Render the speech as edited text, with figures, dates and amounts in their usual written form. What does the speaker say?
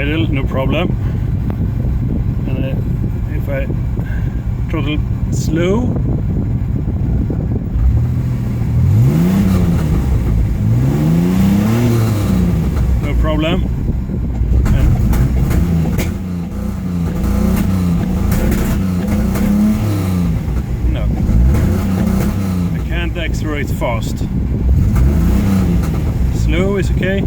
idle, no problem. And if I throttle slow, no problem. And no, I can't accelerate fast. Slow is okay.